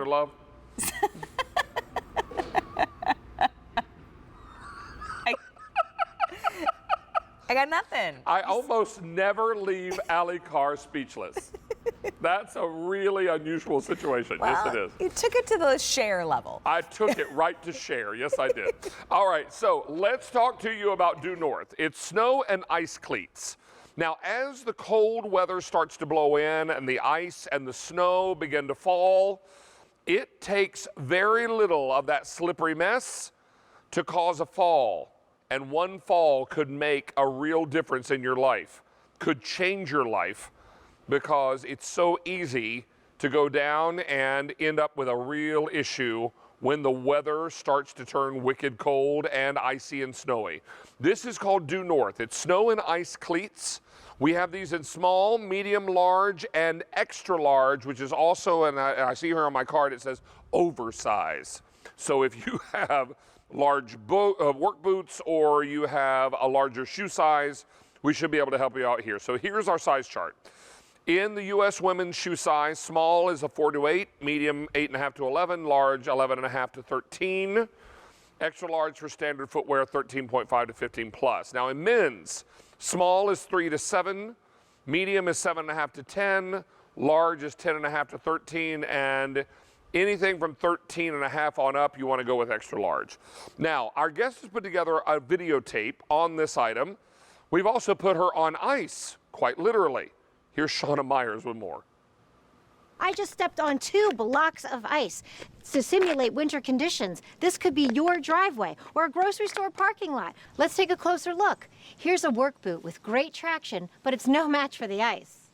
love? I got nothing. I almost never leave Allie Carr speechless. That's a really unusual situation. Well, yes, it is. You took it to the share level. I took it right to share. Yes, I did. All right, so let's talk to you about due north. It's snow and ice cleats. Now, as the cold weather starts to blow in and the ice and the snow begin to fall, it takes very little of that slippery mess to cause a fall. And one fall could make a real difference in your life, could change your life, because it's so easy to go down and end up with a real issue when the weather starts to turn wicked cold and icy and snowy. This is called due north. It's snow and ice cleats. We have these in small, medium, large, and extra large, which is also, and I see here on my card, it says oversize. So if you have large work boots or you have a larger shoe size, we should be able to help you out here. So here's our size chart. In the U.S. women's shoe size, small is a 4 to 8, medium 8.5 to 11, large 11.5 to 13, extra large for standard footwear 13.5 to 15 plus. Now in men's, small is 3 to 7, medium is 7.5 to 10, large is 10.5 to 13, and anything from 13.5 on up, you want to go with extra large. Now, our guest has put together a videotape on this item. We've also put her on ice, quite literally. Here's Shauna Myers with more. I just stepped on 2 blocks of ice to simulate winter conditions. This could be your driveway or a grocery store parking lot. Let's take a closer look. Here's a work boot with great traction, but it's no match for the ice.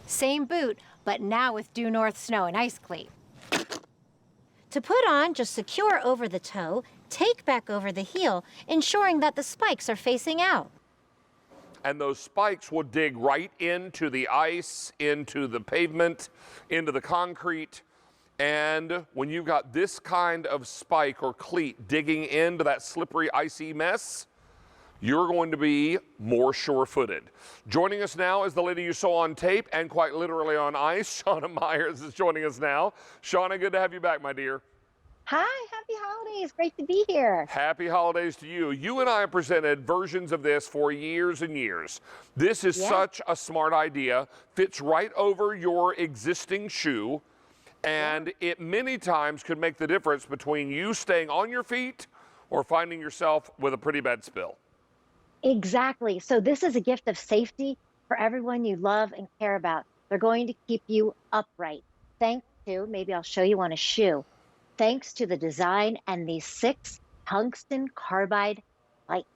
Same boot, but now with due north snow and ice cleat. To put on, just secure over the toe, take back over the heel, ensuring that the spikes are facing out. And those spikes will dig right into the ice, into the pavement, into the concrete. And when you've got this kind of spike or cleat digging into that slippery, icy mess, you're going to be more sure-footed. Joining us now is the lady you saw on tape and quite literally on ice. Shauna Myers is joining us now. Shauna, good to have you back, my dear. Hi, happy holidays. Great to be here. Happy holidays to you. You and I have presented versions of this for years and years. This is such a smart idea. Fits right over your existing shoe, and it many times could make the difference between you staying on your feet or finding yourself with a pretty bad spill. Exactly. So this is a gift of safety for everyone you love and care about. They're going to keep you upright. Thanks to, maybe I'll show you on a shoe, thanks to the design and these 6 tungsten carbide lights.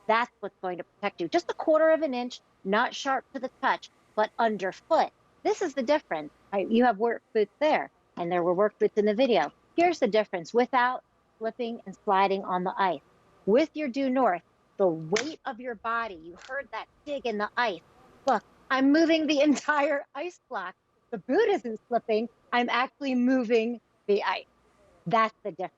That's what's going to protect you. Just 1/4 of an inch, not sharp to the touch, but underfoot. This is the difference. You have work boots there, and there were work boots in the video. Here's the difference without slipping and sliding on the ice. With your due north, the weight of your body, you heard that dig in the ice. Look, I'm moving the entire ice block. The boot isn't slipping. I'm actually moving the ice. That's the difference.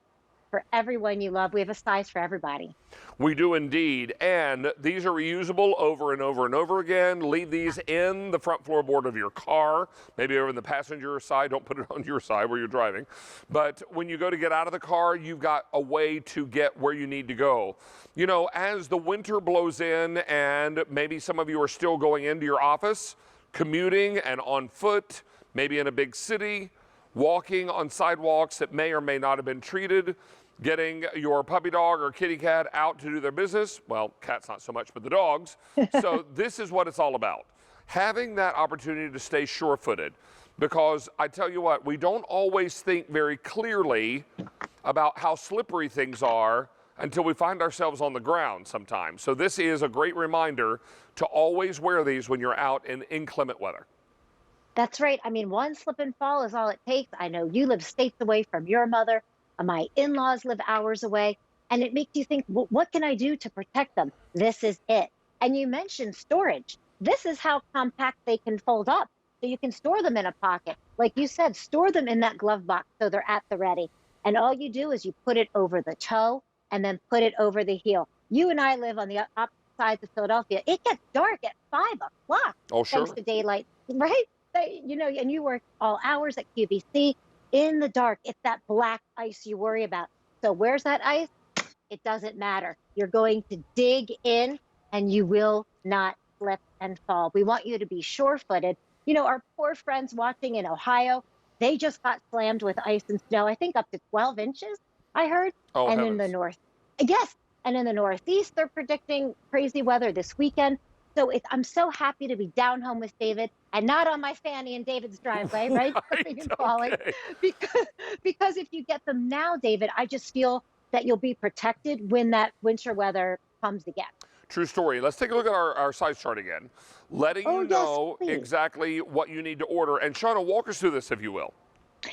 For everyone you love, we have a size for everybody. We do indeed, and these are reusable over and over and over again. Leave these in the front floorboard of your car, maybe over in the passenger side. Don't put it on your side where you're driving. But when you go to get out of the car, you've got a way to get where you need to go. You know, as the winter blows in and maybe some of you are still going into your office, commuting and on foot, maybe in a big city, walking on sidewalks that may or may not have been treated, getting your puppy dog or kitty cat out to do their business. Well, cats not so much, but the dogs. So this is what it's all about. Having that opportunity to stay sure-footed. Because I tell you what, we don't always think very clearly about how slippery things are until we find ourselves on the ground sometimes. So this is a great reminder to always wear these when you're out in inclement weather. That's right. I mean, one slip and fall is all it takes. I know you live states away from your mother. My in-laws live hours away. And it makes you think, well, what can I do to protect them? This is it. And you mentioned storage. This is how compact they can fold up. So you can store them in a pocket. Like you said, store them in that glove box so they're at the ready. And all you do is you put it over the toe and then put it over the heel. You and I live on the opposite sides of Philadelphia. It gets dark at 5 o'clock. Oh, sure. Thanks to daylight, right? And you work all hours at QVC in the dark. It's that black ice you worry about. So where's that ice? It doesn't matter. You're going to dig in and you will not slip and fall. We want you to be sure-footed. Our poor friends watching in Ohio, they just got slammed with ice and snow, I think up to 12 inches, I heard. Oh, and heavens. in the north, yes, and in the Northeast, they're predicting crazy weather this weekend. So I'm so happy to be down home with David and not on my fanny in David's driveway, right? Slipping and falling. Okay. Because if you get them now, David, I just feel that you'll be protected when that winter weather comes again. True story. Let's take a look at our size chart again, letting you Yes, know please. exactly what you need to order. And Shauna, walk us through this, if you will.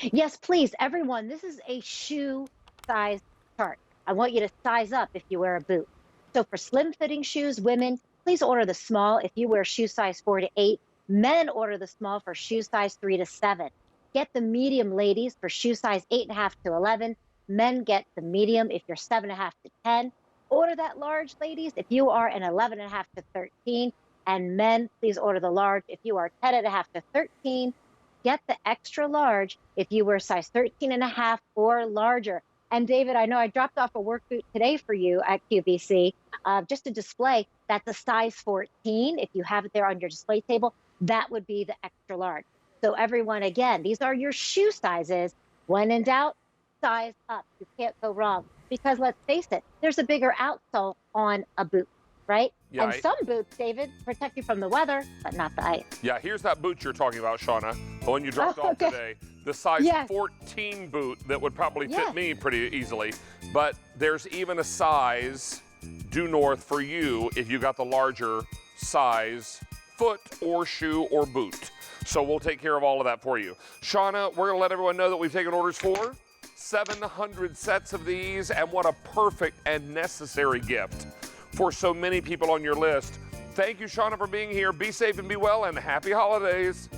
Yes, please, everyone. This is a shoe size chart. I want you to size up if you wear a boot. So for slim fitting shoes, women, please order the small if you wear shoe size 4 to 8. Men order the small for shoe size 3 to 7. Get the medium, ladies, for shoe size 8.5 to 11. Men get the medium if you're 7.5 to 10. Order that large, ladies, if you are an 11.5 to 13. And men, please order the large if you are 10.5 to 13. Get the extra large if you wear size 13.5 or larger. And David, I know I dropped off a work boot today for you at QVC, just to display. That's a size 14. If you have it there on your display table, that would be the extra large. So everyone, again, these are your shoe sizes. When in doubt, size up. You can't go wrong. Because let's face it, there's a bigger outsole on a boot, right? Yeah, And some boots, David, protect you from the weather, but not the ice. Yeah, here's that boot you're talking about, Shauna, the one you dropped off okay. today. The size Yes. 14 boot that would probably fit Yes. me pretty easily. But there's even a size due north for you if you got the larger size foot or shoe or boot. So we'll take care of all of that for you. Shauna, we're going to let everyone know that we've taken orders for 700 sets of these, and what a perfect and necessary gift for so many people on your list. Thank you, Shauna, for being here. Be safe and be well, and happy holidays.